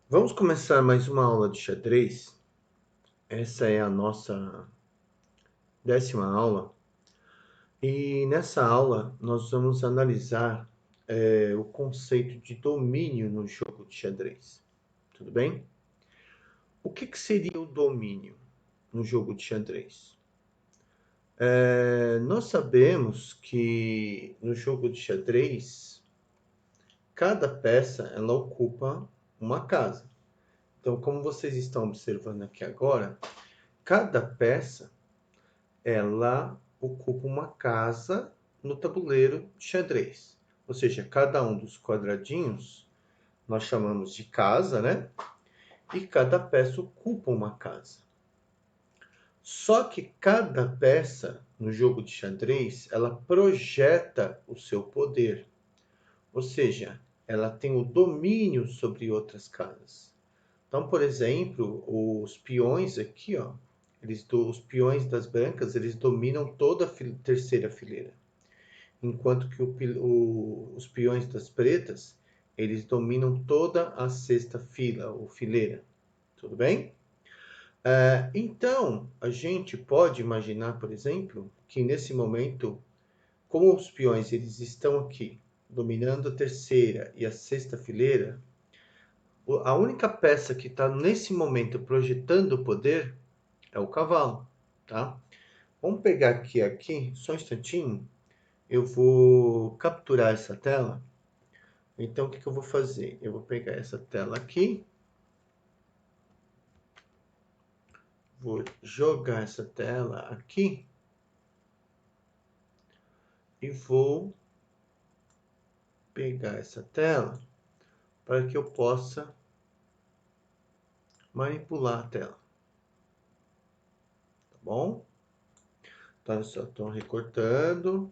Vamos começar mais uma aula de xadrez. Essa é a nossa 10ª aula. E nessa aula nós vamos analisar o conceito de domínio no jogo de xadrez. Tudo bem? O que seria o domínio no jogo de xadrez? Nós sabemos que no jogo de xadrez, cada peça ela ocupa uma casa. Então, como vocês estão observando aqui agora, cada peça ela ocupa uma casa no tabuleiro de xadrez. Ou seja, cada um dos quadradinhos nós chamamos de casa, né? E cada peça ocupa uma casa. Só que cada peça no jogo de xadrez, ela projeta o seu poder. Ou seja, ela tem o domínio sobre outras casas. Então, por exemplo, os peões aqui, ó, os peões das brancas, eles dominam toda a terceira fileira. Enquanto que os peões das pretas, eles dominam toda a sexta fila, ou fileira. Tudo bem? Então, a gente pode imaginar, por exemplo, que nesse momento, como os peões eles estão aqui, dominando a terceira e a sexta fileira, a única peça que está nesse momento projetando o poder é o cavalo, tá? Vamos pegar aqui, só um instantinho. Eu vou capturar essa tela. Então, o que eu vou fazer? Eu vou pegar essa tela aqui, vou jogar essa tela aqui e vou pegar essa tela para que eu possa manipular a tela, tá bom? Então, eu só estou recortando.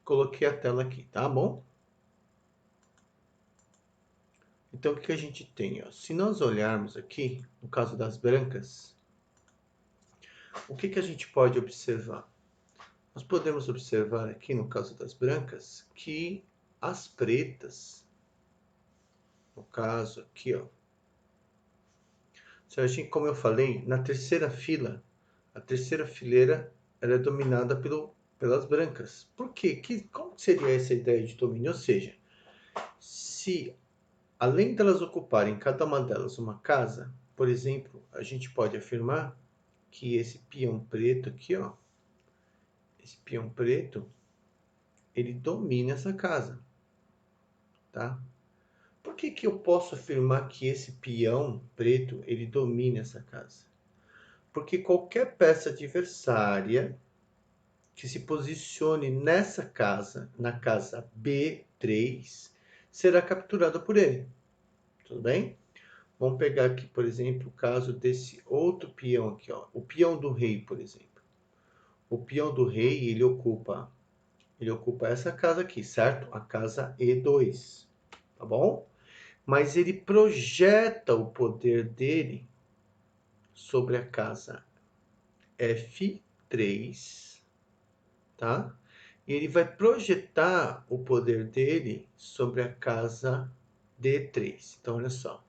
Coloquei a tela aqui, tá bom? Então, o que a gente tem? Ó? Se nós olharmos aqui, no caso das brancas, o que a gente pode observar? Nós podemos observar aqui, no caso das brancas, que as pretas, no caso aqui, ó, se a gente, como eu falei, na terceira fila, a terceira fileira ela é dominada pelas brancas. Por quê? Como seria essa ideia de domínio? Ou seja, se além delas ocuparem cada uma delas uma casa, por exemplo, a gente pode afirmar que esse peão preto aqui, ó, esse peão preto, ele domina essa casa, tá? Por que eu posso afirmar que esse peão preto, ele domina essa casa? Porque qualquer peça adversária que se posicione nessa casa, na casa B3, será capturada por ele. Tudo bem? Vamos pegar aqui, por exemplo, o caso desse outro peão aqui, ó, o peão do rei, por exemplo. O peão do rei, ele ocupa essa casa aqui, certo? A casa E2, tá bom? Mas ele projeta o poder dele sobre a casa F3, tá? E ele vai projetar o poder dele sobre a casa D3. Então, olha só,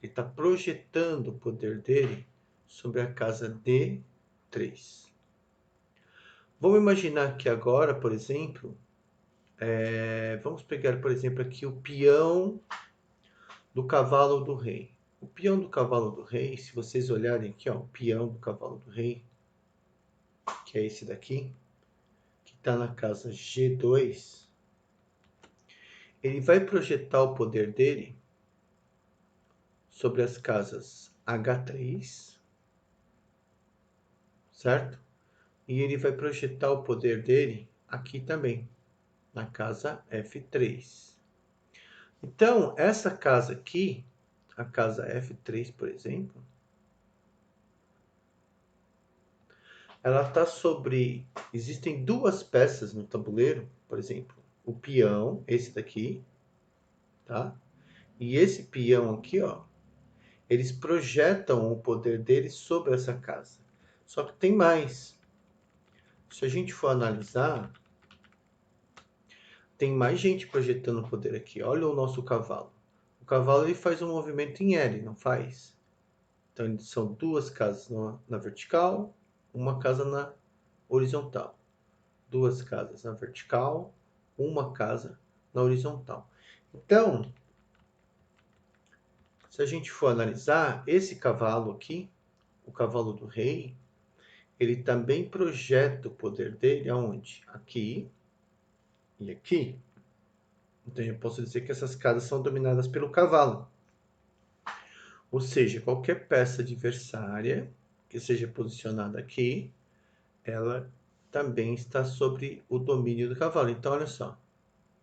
ele está projetando o poder dele sobre a casa D3. Vamos imaginar que agora, por exemplo, vamos pegar, por exemplo, aqui o peão do cavalo do rei. O peão do cavalo do rei, se vocês olharem aqui, ó, o peão do cavalo do rei, que é esse daqui, que está na casa G2, ele vai projetar o poder dele sobre as casas H3, certo? E ele vai projetar o poder dele aqui também, na casa F3. Então, essa casa aqui, a casa F3, por exemplo, ela está sobre... Existem duas peças no tabuleiro, por exemplo, o peão, esse daqui, tá? E esse peão aqui, ó, eles projetam o poder deles sobre essa casa. Só que tem mais. Se a gente for analisar, tem mais gente projetando poder aqui. Olha o nosso cavalo. O cavalo ele faz um movimento em L, não faz? Então, são duas casas na vertical, uma casa na horizontal. Duas casas na vertical, uma casa na horizontal. Então, se a gente for analisar, esse cavalo aqui, o cavalo do rei, ele também projeta o poder dele aonde? Aqui e aqui. Então, eu posso dizer que essas casas são dominadas pelo cavalo. Ou seja, qualquer peça adversária que seja posicionada aqui, ela também está sobre o domínio do cavalo. Então, olha só.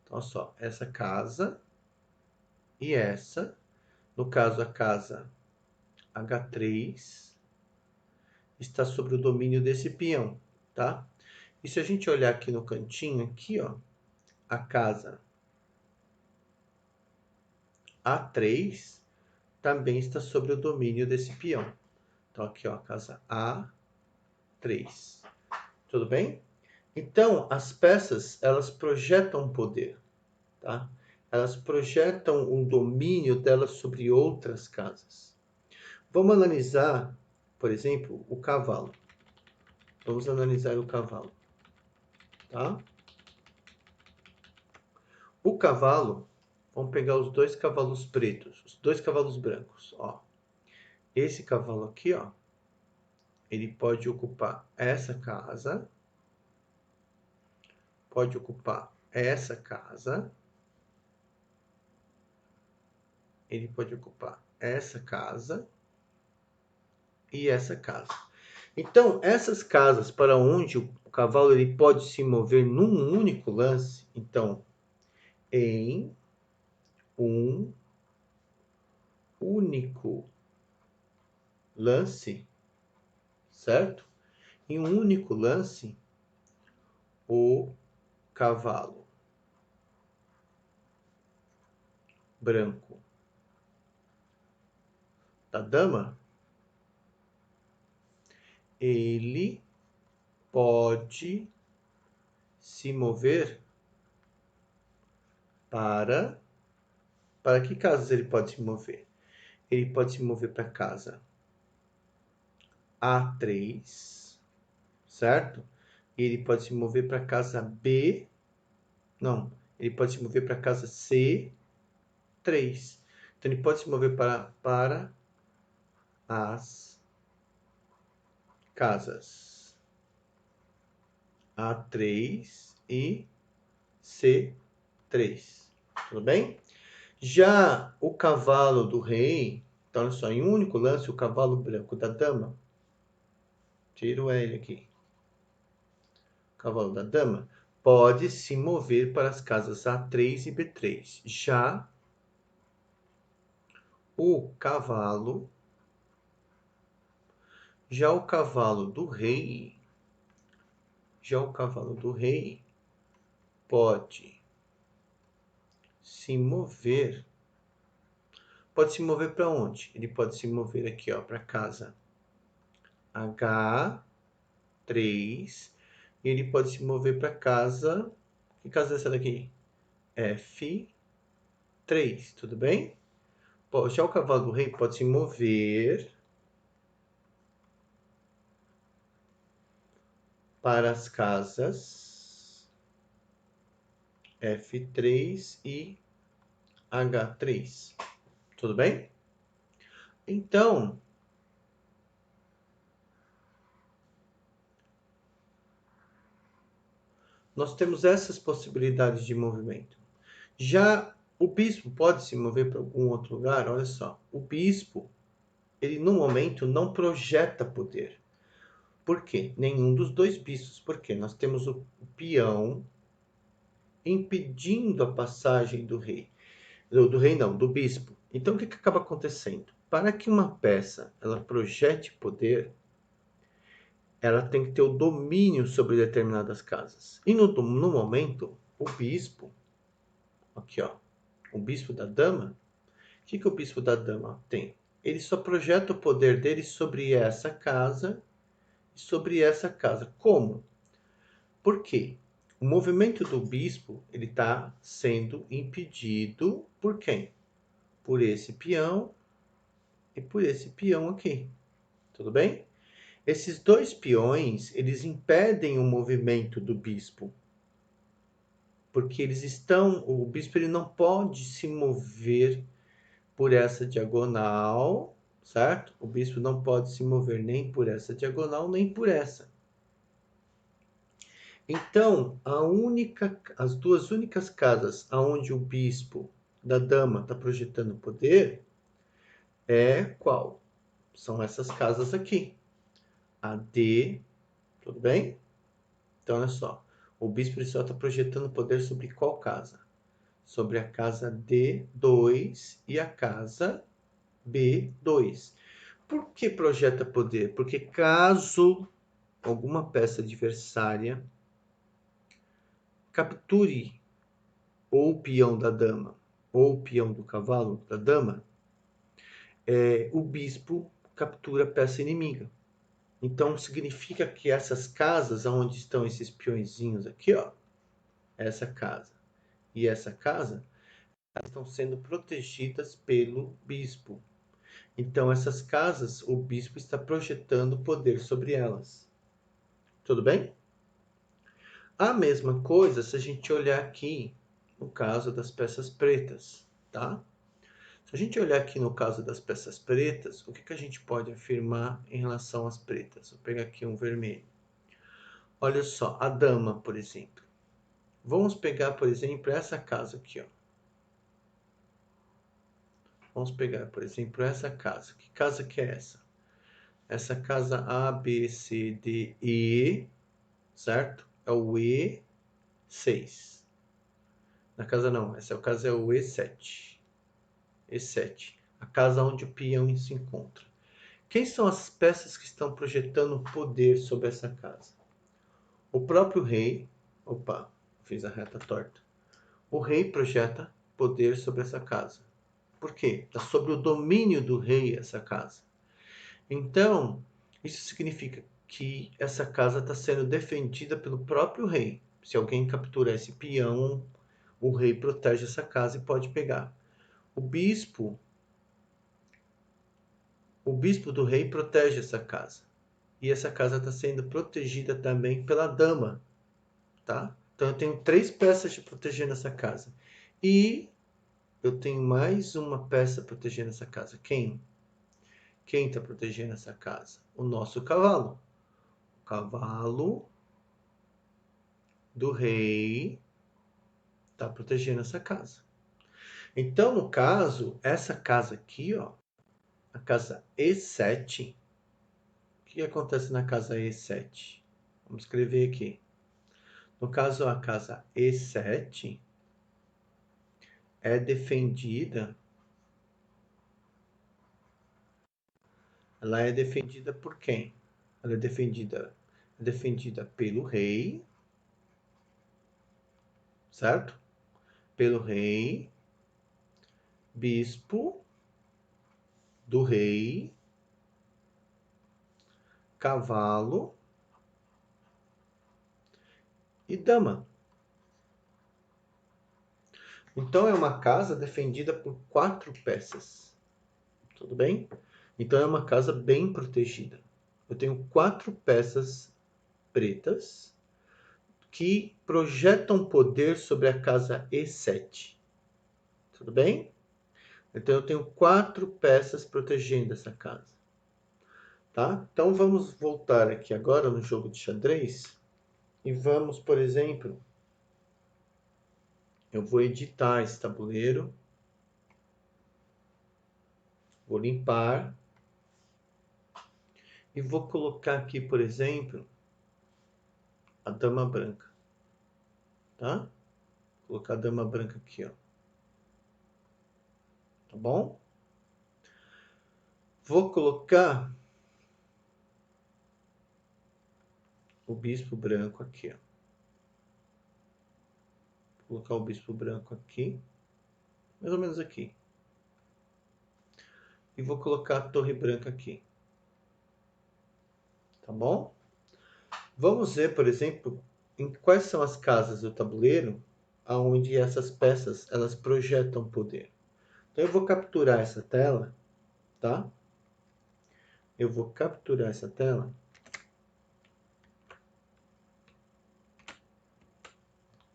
Então, olha só, essa casa e essa, no caso a casa H3, está sobre o domínio desse peão, tá? E se a gente olhar aqui no cantinho, aqui, ó, a casa A3 também está sobre o domínio desse peão. Então, aqui, ó, a casa A3. Tudo bem? Então, as peças, elas projetam poder, tá? Elas projetam um domínio delas sobre outras casas. Vamos analisar, por exemplo, o cavalo. Vamos analisar o cavalo, tá? O cavalo, vamos pegar os dois cavalos pretos, os dois cavalos brancos, ó. Esse cavalo aqui, ó, ele pode ocupar essa casa, pode ocupar essa casa, ele pode ocupar essa casa e essa casa. Então, essas casas para onde o cavalo ele pode se mover num único lance, então, em um único lance, certo? Em um único lance, o cavalo branco da dama, ele pode se mover para que casas ele pode se mover? Ele pode se mover para casa A3, certo? E ele pode se mover para casa B, não, ele pode se mover para casa C3. Então ele pode se mover para as casas A3 e C3. Tudo bem? Já o cavalo do rei, então olha só, em um único lance, o cavalo branco da dama, tira o L aqui, o cavalo da dama, pode se mover para as casas A3 e B3. Já o cavalo do rei, pode se mover. Pode se mover para onde? Ele pode se mover aqui, ó, para casa H3. E ele pode se mover para casa. Que casa é essa daqui? F3. Tudo bem? Já o cavalo do rei pode se mover para as casas F3 e H3. Tudo bem? Então, nós temos essas possibilidades de movimento. Já o bispo pode se mover para algum outro lugar? Olha só, o bispo, ele no momento não projeta poder. Por quê? Nenhum dos dois bispos. Por quê? Nós temos o peão impedindo a passagem do rei. Do rei não, do bispo. Então o que acaba acontecendo? Para que uma peça ela projete poder, ela tem que ter o domínio sobre determinadas casas. E no momento, o bispo, aqui ó, o bispo da dama, o que o bispo da dama tem? Ele só projeta o poder dele sobre essa casa e sobre essa casa. Como? Por quê? O movimento do bispo, ele está sendo impedido por quem? Por esse peão e por esse peão aqui. Tudo bem? Esses dois peões, eles impedem o movimento do bispo. Porque o bispo ele não pode se mover por essa diagonal, certo? O bispo não pode se mover nem por essa diagonal, nem por essa. Então, as duas únicas casas aonde o bispo da dama está projetando poder é qual? São essas casas aqui. A D, tudo bem? Então, olha só. O bispo só está projetando poder sobre qual casa? Sobre a casa D2 e a casa B2. Por que projeta poder? Porque caso alguma peça adversária capture ou o peão da dama ou o peão do cavalo da dama, o bispo captura a peça inimiga. Então significa que essas casas, onde estão esses peõezinhos aqui, ó, essa casa e essa casa, estão sendo protegidas pelo bispo. Então essas casas, o bispo está projetando poder sobre elas. Tudo bem? A mesma coisa se a gente olhar aqui no caso das peças pretas, tá? Se a gente olhar aqui no caso das peças pretas, o que a gente pode afirmar em relação às pretas? Vou pegar aqui um vermelho. Olha só, a dama, por exemplo. Vamos pegar, por exemplo, essa casa aqui, ó. Vamos pegar, por exemplo, essa casa. Que casa que é essa? Essa casa A, B, C, D, E, certo? É o E6. Na casa não, essa casa é o E7. E7. A casa onde o peão se encontra. Quem são as peças que estão projetando poder sobre essa casa? O próprio rei. Opa, fiz a reta torta. O rei projeta poder sobre essa casa. Por quê? Está sob o domínio do rei essa casa. Então, isso significa que essa casa está sendo defendida pelo próprio rei. Se alguém capturar esse peão, o rei protege essa casa e pode pegar. O bispo do rei protege essa casa. E essa casa está sendo protegida também pela dama, tá? Então eu tenho 3 peças de protegendo essa casa. E eu tenho mais uma peça protegendo essa casa. Quem? Quem está protegendo essa casa? O nosso cavalo. O cavalo do rei está protegendo essa casa. Então, no caso, essa casa aqui, ó, a casa E7. O que acontece na casa E7? Vamos escrever aqui. No caso, a casa E7 é defendida. Ela é defendida por quem? Ela é defendida pelo rei, certo? Pelo rei, bispo do rei, cavalo e dama. Então é uma casa defendida por 4 peças. Tudo bem? Então é uma casa bem protegida. Eu tenho 4 peças pretas que projetam poder sobre a casa E7. Tudo bem? Então eu tenho 4 peças protegendo essa casa. Tá? Então vamos voltar aqui agora no jogo de xadrez e vamos, por exemplo, eu vou editar esse tabuleiro, vou limpar e vou colocar aqui, por exemplo, a dama branca, tá? Vou colocar a dama branca aqui, ó. Tá bom? Vou colocar o bispo branco aqui, ó. Vou colocar o bispo branco aqui, mais ou menos aqui. E vou colocar a torre branca aqui. Tá bom? Vamos ver, por exemplo, em quais são as casas do tabuleiro aonde essas peças elas projetam poder. Então eu vou capturar essa tela, tá? Eu vou capturar essa tela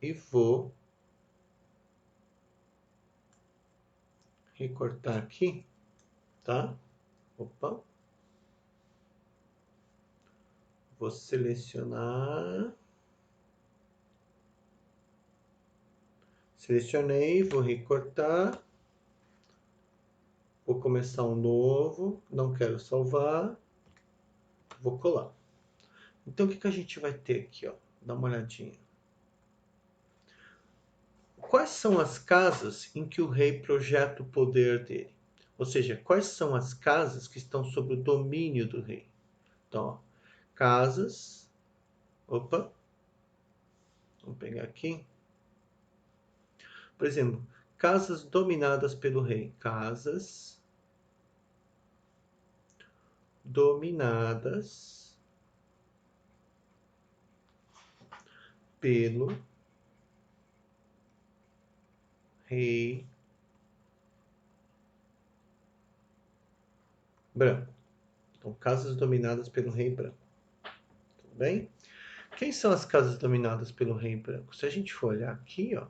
e vou recortar aqui, tá? Opa. Vou selecionar. Selecionei, vou recortar. Vou começar um novo, não quero salvar. Vou colar. Então o que a gente vai ter aqui, ó? Dá uma olhadinha. Quais são as casas em que o rei projeta o poder dele? Ou seja, quais são as casas que estão sob o domínio do rei? Então, ó, casas. Opa. Vamos pegar aqui. Por exemplo, casas dominadas pelo rei. Casas dominadas pelo rei branco. Então, casas dominadas pelo rei branco. Tudo bem? Quem são as casas dominadas pelo rei branco? Se a gente for olhar aqui, ó,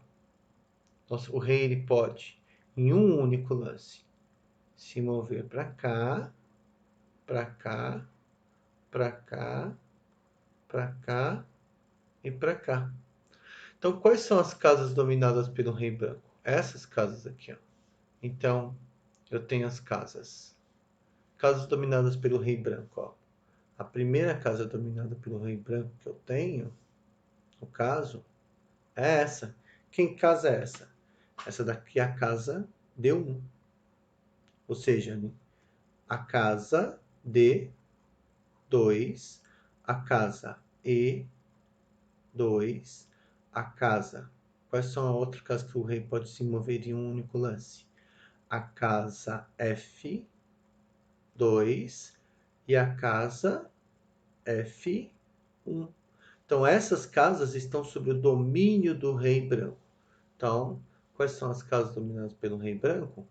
o rei ele pode, em um único lance, se mover para cá, para cá, para cá, para cá e para cá. Então, quais são as casas dominadas pelo rei branco? Essas casas aqui, ó. Então, eu tenho as casas. Casas dominadas pelo rei branco, ó. A primeira casa dominada pelo rei branco que eu tenho, no caso, é essa. Que casa é essa? Essa daqui é a casa D1. Ou seja, a casa D2, a casa E2, a casa. Quais são as outras casas que o rei pode se mover em um único lance? A casa F2 e a casa F1. Então, essas casas estão sob o domínio do rei branco. Então, quais são as casas dominadas pelo rei branco?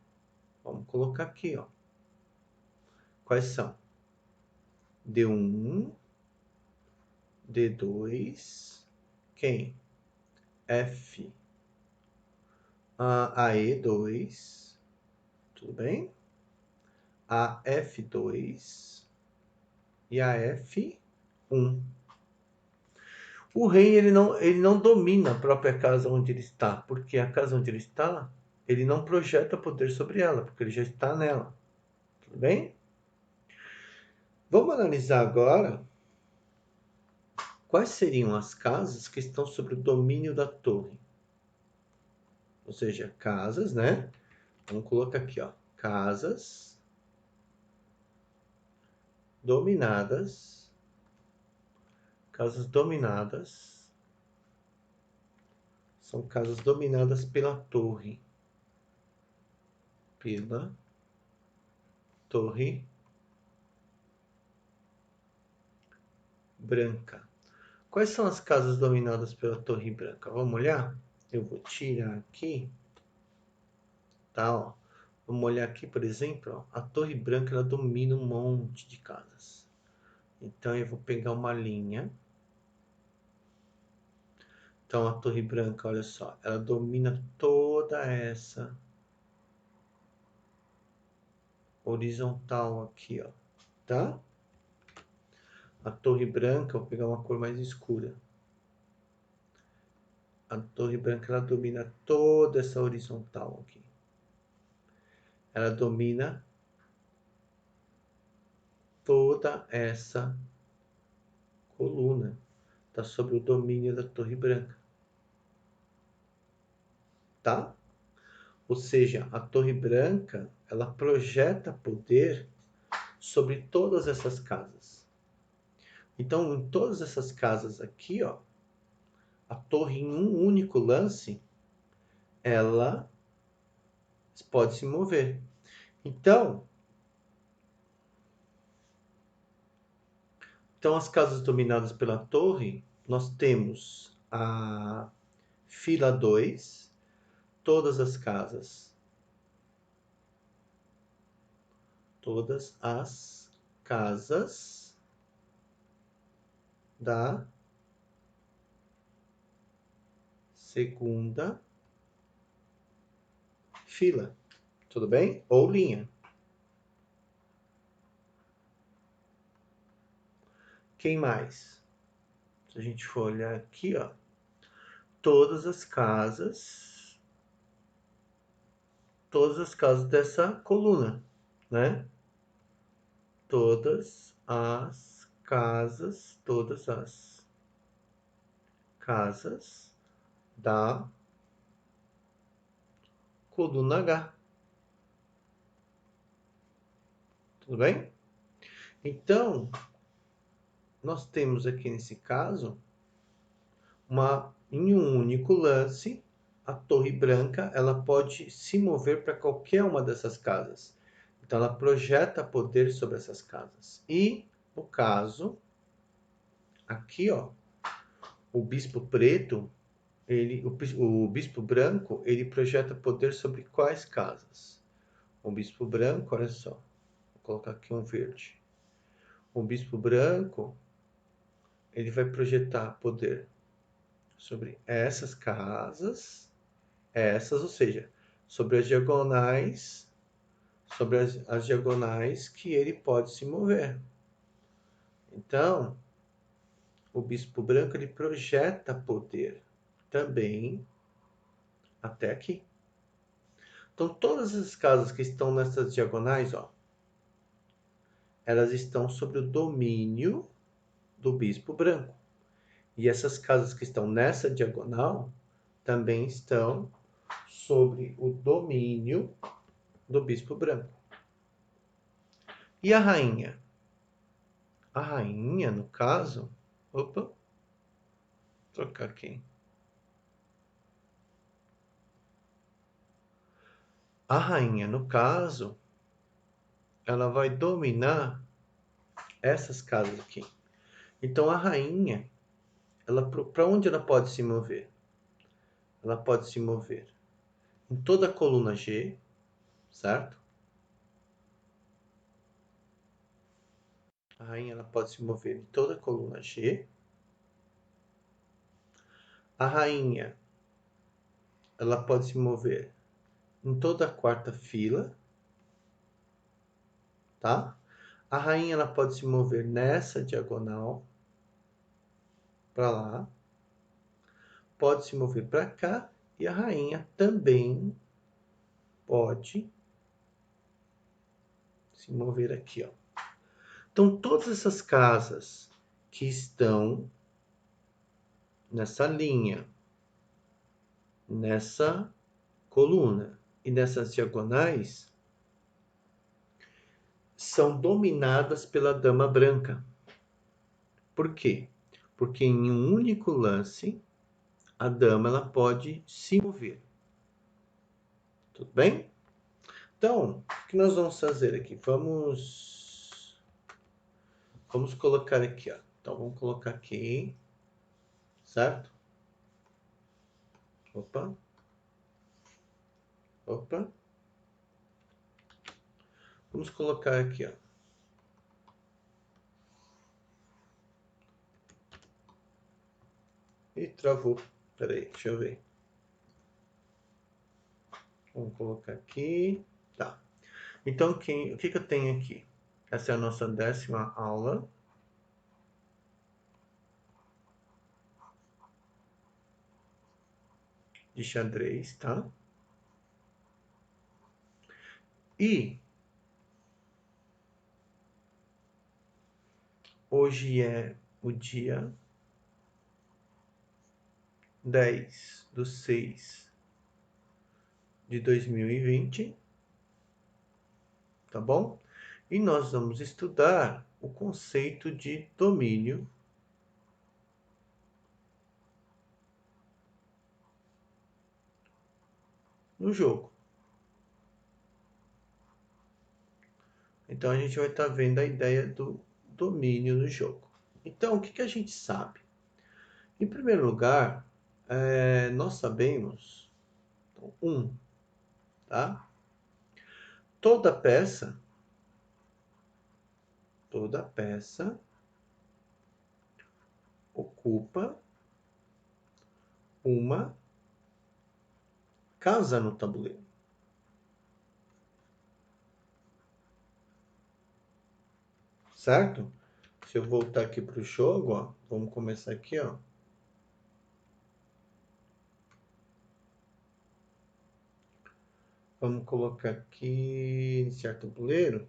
Vamos colocar aqui, ó. Quais são? D1, D2, quem? F, a E2, tudo bem? A F2 e a F1. O rei ele não domina a própria casa onde ele está, porque a casa onde ele está, ele não projeta poder sobre ela, porque ele já está nela. Tudo bem? Vamos analisar agora quais seriam as casas que estão sob o domínio da torre. Ou seja, casas, né? Vamos colocar aqui, ó. Casas dominadas. Casas dominadas. São casas dominadas pela torre. Pela torre branca. Quais são as casas dominadas pela torre branca? Vamos olhar? Eu vou tirar aqui. Tá, ó. Vamos olhar aqui, por exemplo, ó. A torre branca ela domina um monte de casas. Então eu vou pegar uma linha. Então a torre branca, olha só, ela domina toda essa horizontal aqui, ó, tá? A torre branca, vou pegar uma cor mais escura. A torre branca ela domina toda essa horizontal aqui. Ela domina toda essa coluna. Está sob o domínio da torre branca. Tá? Ou seja, a torre branca, ela projeta poder sobre todas essas casas. Então, em todas essas casas aqui, ó, a torre em um único lance, ela pode se mover. Então as casas dominadas pela torre, nós temos a fila 2, todas as casas da segunda fila, tudo bem? Ou linha. Quem mais? Se a gente for olhar aqui, ó, todas as casas dessa coluna, né? Todas as casas da coluna H. Tudo bem? Então, nós temos aqui nesse caso, em um único lance, a torre branca ela pode se mover para qualquer uma dessas casas. Então, ela projeta poder sobre essas casas. E, no caso, aqui, ó, o bispo preto, o bispo branco, ele projeta poder sobre quais casas? O bispo branco, olha só, vou colocar aqui um verde. O bispo branco, ele vai projetar poder sobre essas casas, ou seja, sobre as diagonais, as diagonais que ele pode se mover. Então, o bispo branco ele projeta poder também até aqui. Então, todas as casas que estão nessas diagonais, ó, elas estão sob o domínio do bispo branco. E essas casas que estão nessa diagonal também estão sobre o domínio do bispo branco. E a rainha? A rainha, no caso... Opa! Vou trocar aqui. A rainha, no caso, ela vai dominar essas casas aqui. Então, a rainha, para onde ela pode se mover? Ela pode se mover em toda a coluna G, certo? A rainha ela pode se mover em toda a coluna G. A rainha ela pode se mover em toda a quarta fila, tá? A rainha ela pode se mover nessa diagonal para lá, pode se mover para cá e a rainha também pode se mover aqui, ó. Então todas essas casas que estão nessa linha, nessa coluna e nessas diagonais são dominadas pela dama branca. Por quê? Porque em um único lance a dama ela pode se mover. Tudo bem? Então, o que nós vamos fazer aqui? Vamos colocar aqui, ó. Então vamos colocar aqui, certo? Opa. Vamos colocar aqui, ó. Ih, travou. Peraí, deixa eu ver. Vamos colocar aqui. Tá. Então, o que eu tenho aqui? Essa é a nossa 10ª aula. De xadrez, tá? E hoje é o dia 10/6/2020, tá bom? E nós vamos estudar o conceito de domínio no jogo. Então a gente vai estar vendo a ideia do domínio no jogo. Então, o que a gente sabe? Em primeiro lugar, nós sabemos, então, tá? Toda peça ocupa uma casa no tabuleiro. Certo? Se eu voltar aqui para o jogo, ó, vamos começar aqui, ó. Vamos colocar aqui, iniciar tabuleiro.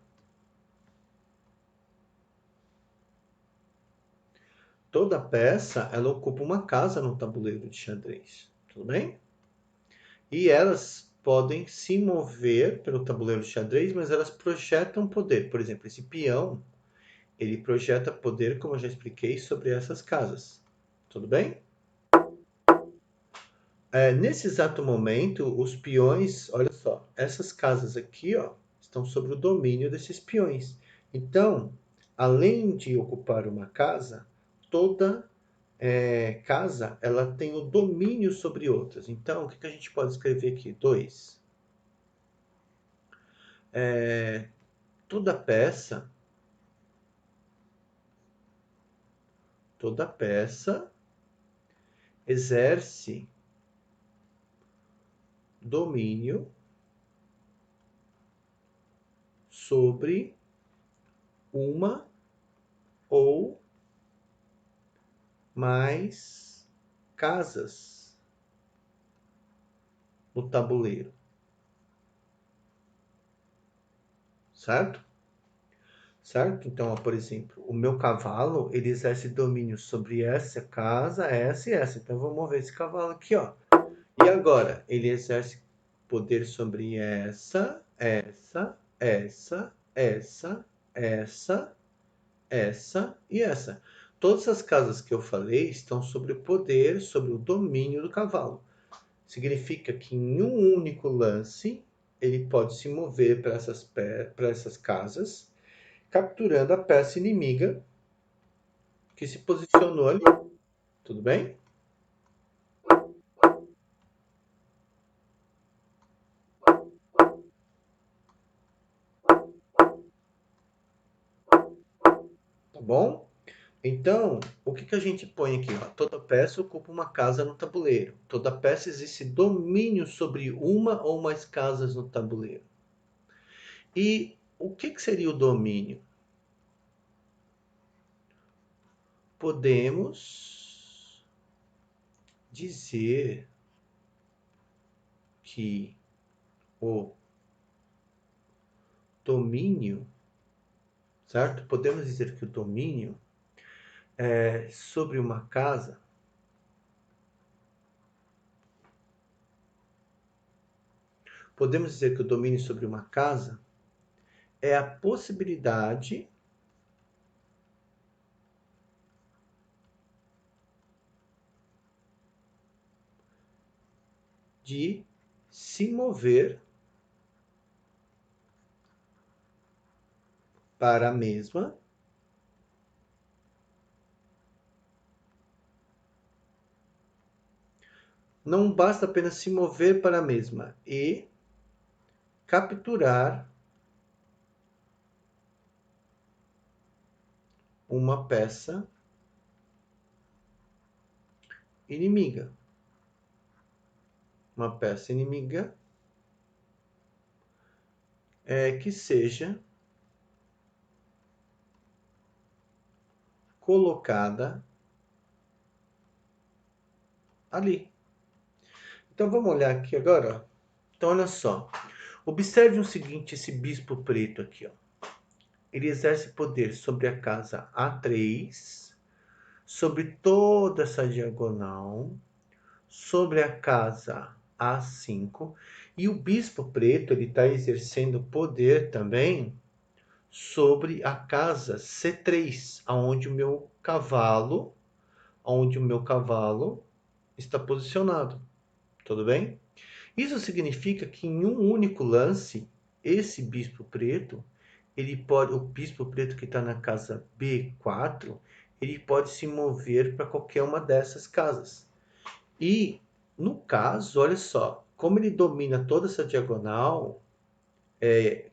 Toda peça, ela ocupa uma casa no tabuleiro de xadrez, tudo bem? E elas podem se mover pelo tabuleiro de xadrez, mas elas projetam poder. Por exemplo, esse peão, ele projeta poder, como eu já expliquei, sobre essas casas. Tudo bem? Nesse exato momento, os peões, olha só, essas casas aqui, ó, estão sob o domínio desses peões. Então, além de ocupar uma casa, toda casa, ela tem o domínio sobre outras. Então, o que a gente pode escrever aqui? 2. Toda peça exerce domínio sobre uma ou mais casas no tabuleiro. Certo? Certo? Então, ó, por exemplo, o meu cavalo, ele exerce domínio sobre essa casa, essa e essa. Então, eu vou mover esse cavalo aqui, ó. E agora, ele exerce poder sobre essa e essa. Todas as casas que eu falei estão sobre o poder, sobre o domínio do cavalo. Significa que em um único lance, ele pode se mover para essas casas, capturando a peça inimiga que se posicionou ali. Tudo bem? Tá bom? Então, o que a gente põe aqui? Ó? Toda peça ocupa uma casa no tabuleiro. Toda peça existe domínio sobre uma ou mais casas no tabuleiro. E o que seria o domínio? Podemos dizer que o domínio, certo? Podemos dizer que o domínio é sobre uma casa podemos dizer que o domínio sobre uma casa é a possibilidade de se mover para a mesma não basta apenas se mover para a mesma e capturar uma peça inimiga. Uma peça inimiga que seja colocada ali. Então vamos olhar aqui agora. Ó. Então olha só. Observe o seguinte, esse bispo preto aqui, ó. Ele exerce poder sobre a casa A3, sobre toda essa diagonal, sobre a casa A5, e o bispo preto ele está exercendo poder também sobre a casa C3, aonde o meu cavalo está posicionado. Tudo bem? Isso significa que em um único lance, esse bispo preto, o bispo preto que está na casa B4, ele pode se mover para qualquer uma dessas casas. E, no caso, olha só, como ele domina toda essa diagonal,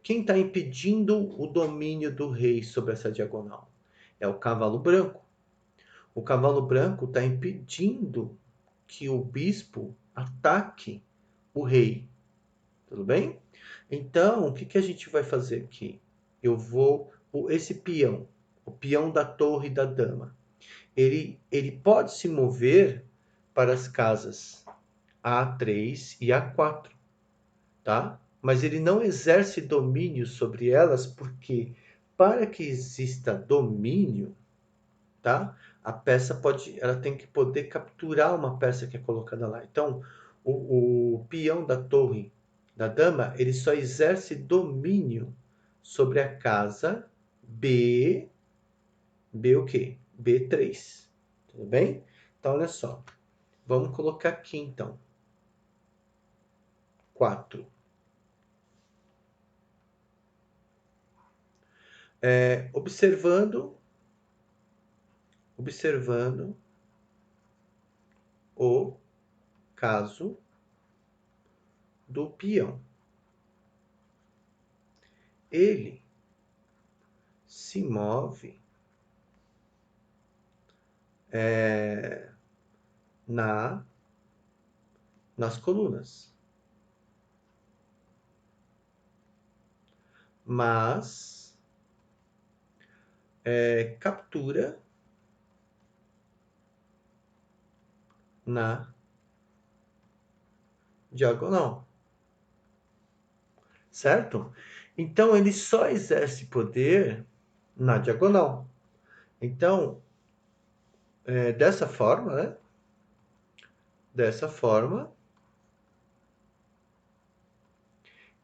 quem está impedindo o domínio do rei sobre essa diagonal? É o cavalo branco. O cavalo branco está impedindo que o bispo ataque o rei. Tudo bem? Então, o que, que a gente vai fazer aqui? Esse peão, o peão da torre da dama, ele pode se mover para as casas A3 e A4, tá? Mas ele não exerce domínio sobre elas, porque para que exista domínio, tá? Ela tem que poder capturar uma peça que é colocada lá. Então, o peão da torre da dama, ele só exerce domínio sobre a casa B o quê? B3. Tudo bem? Então, olha só. Vamos colocar aqui, então. 4. Observando o caso do peão. Ele se move nas colunas. Mas captura na diagonal. Certo? Então, ele só exerce poder na diagonal. Então, dessa forma, né? Dessa forma,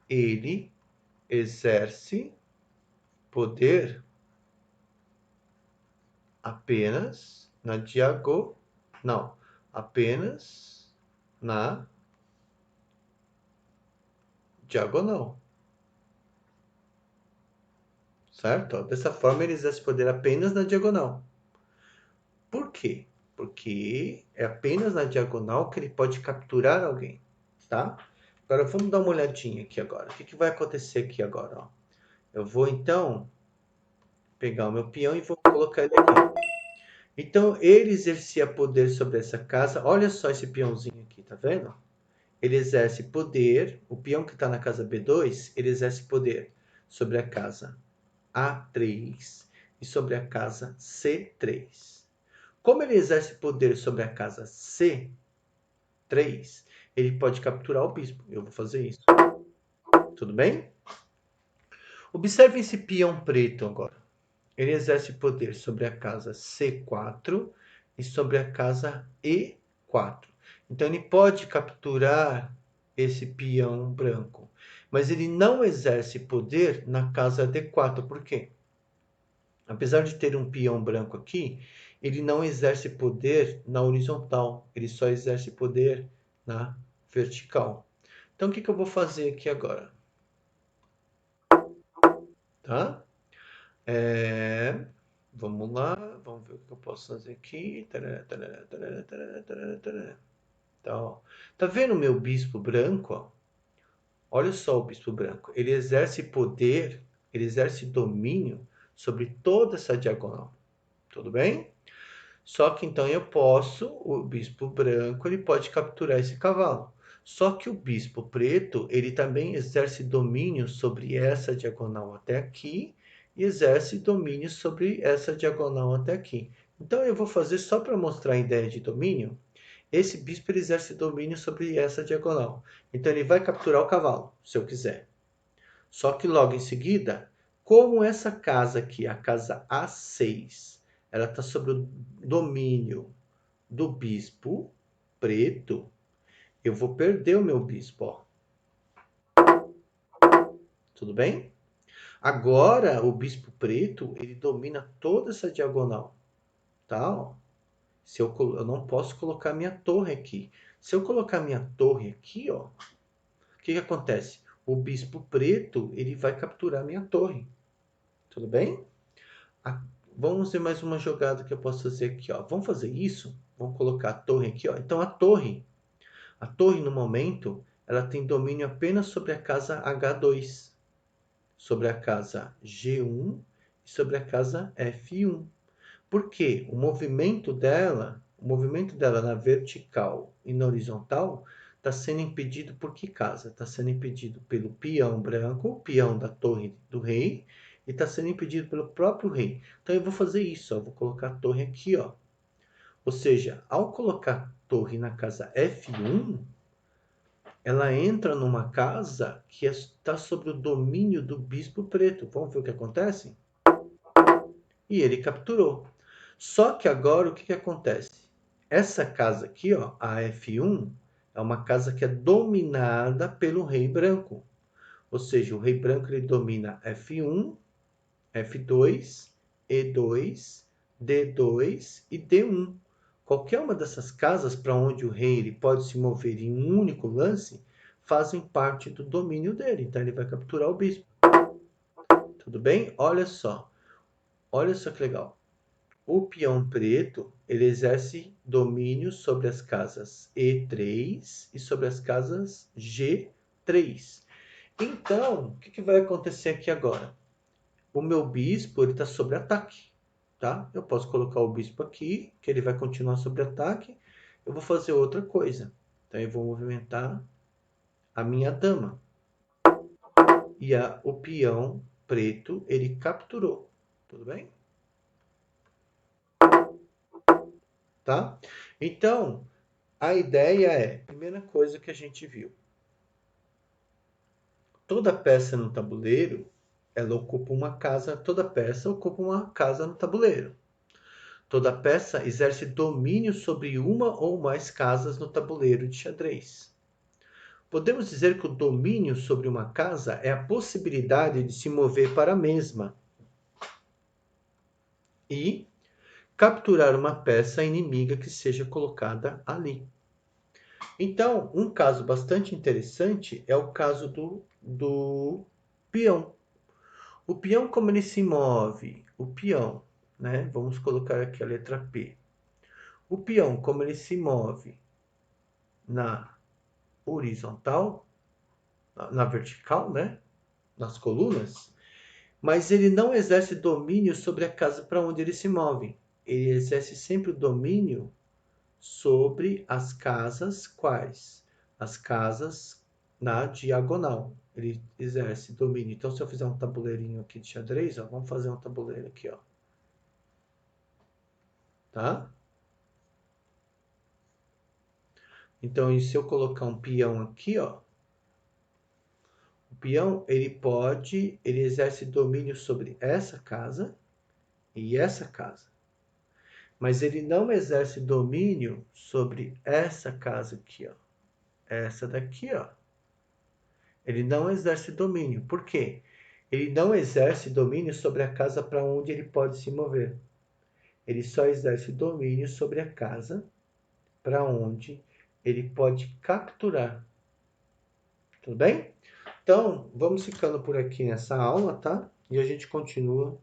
ele exerce poder apenas na diagonal. Não, apenas na diagonal. Certo? Dessa forma, ele exerce poder apenas na diagonal. Por quê? Porque é apenas na diagonal que ele pode capturar alguém, tá? Agora, vamos dar uma olhadinha aqui agora. O que, que vai acontecer aqui agora? Ó? Eu vou, então, pegar o meu peão e vou colocar ele aqui. Então, ele exercia poder sobre essa casa. Olha só esse peãozinho aqui, tá vendo? Ele exerce poder. O peão que está na casa B2, ele exerce poder sobre a casa A3 e sobre a casa C3. Como ele exerce poder sobre a casa C3, ele pode capturar o bispo. Eu vou fazer isso. Tudo bem? Observe esse peão preto agora. Ele exerce poder sobre a casa C4 e sobre a casa E4. Então, ele pode capturar esse peão branco. Mas ele não exerce poder na casa D4. Por quê? Apesar de ter um peão branco aqui, ele não exerce poder na horizontal. Ele só exerce poder na vertical. Então, o que, que eu vou fazer aqui agora? Tá? Vamos lá, vamos ver o que eu posso fazer aqui. Tá, ó. Tá vendo o meu bispo branco? Ó? Olha só o bispo branco. Ele exerce poder, ele exerce domínio sobre toda essa diagonal. Tudo bem? Só que então o bispo branco, ele pode capturar esse cavalo. Só que o bispo preto, ele também exerce domínio sobre essa diagonal até aqui e exerce domínio sobre essa diagonal até aqui. Então eu vou fazer só para mostrar a ideia de domínio. Esse bispo ele exerce domínio sobre essa diagonal. Então ele vai capturar o cavalo, se eu quiser. Só que logo em seguida, como essa casa aqui, a casa A6, ela está sob o domínio do bispo preto, eu vou perder o meu bispo, ó. Tudo bem? Agora, o bispo preto, ele domina toda essa diagonal, tá? Ó. Eu não posso colocar minha torre aqui. Se eu colocar minha torre aqui, ó, o que que acontece? O bispo preto, ele vai capturar minha torre. Tudo bem? vamos ver mais uma jogada que eu posso fazer aqui, ó. Vamos fazer isso? Vamos colocar a torre aqui, ó. Então, a torre no momento, ela tem domínio apenas sobre a casa H2, sobre a casa G1 e sobre a casa F1. Por quê? O movimento dela na vertical e na horizontal está sendo impedido por que casa? Está sendo impedido pelo peão branco, o peão da torre do rei, e está sendo impedido pelo próprio rei. Então eu vou fazer isso, ó, vou colocar a torre aqui, ó. Ou seja, ao colocar a torre na casa F1, ela entra numa casa que está sob o domínio do bispo preto. Vamos ver o que acontece? E ele capturou. Só que agora o que acontece? Essa casa aqui, ó, a F1, é uma casa que é dominada pelo rei branco. Ou seja, o rei branco ele domina F1, F2, E2, D2 e D1. Qualquer uma dessas casas para onde o rei ele pode se mover em um único lance fazem parte do domínio dele. Então ele vai capturar o bispo. Tudo bem? Olha só que legal. O peão preto ele exerce domínio sobre as casas E3 e sobre as casas G3. Então, o que vai acontecer aqui agora? O meu bispo ele está sob ataque, tá? Eu posso colocar o bispo aqui, que ele vai continuar sob ataque. Eu vou fazer outra coisa. Então, eu vou movimentar a minha dama. E o peão preto ele capturou. Tudo bem? Tá? Então, a ideia é, primeira coisa que a gente viu, toda peça no tabuleiro, ela ocupa uma casa, toda peça ocupa uma casa no tabuleiro. Toda peça exerce domínio sobre uma ou mais casas no tabuleiro de xadrez. Podemos dizer que o domínio sobre uma casa é a possibilidade de se mover para a mesma e capturar uma peça inimiga que seja colocada ali. Então, um caso bastante interessante é o caso do peão. O peão, como ele se move? O peão, né? Vamos colocar aqui a letra P. O peão, como ele se move na horizontal, na vertical, né? Nas colunas, mas ele não exerce domínio sobre a casa para onde ele se move. Ele exerce sempre o domínio sobre as casas quais? As casas na diagonal. Ele exerce domínio. Então, se eu fizer um tabuleirinho aqui de xadrez, ó, vamos fazer um tabuleiro aqui, ó. Tá? Então, e se eu colocar um peão aqui, ó, o peão, ele exerce domínio sobre essa casa e essa casa. Mas ele não exerce domínio sobre essa casa aqui, ó. Essa daqui, ó. Ele não exerce domínio. Por quê? Ele não exerce domínio sobre a casa para onde ele pode se mover. Ele só exerce domínio sobre a casa para onde ele pode capturar. Tudo bem? Então, vamos ficando por aqui nessa aula, tá? E a gente continua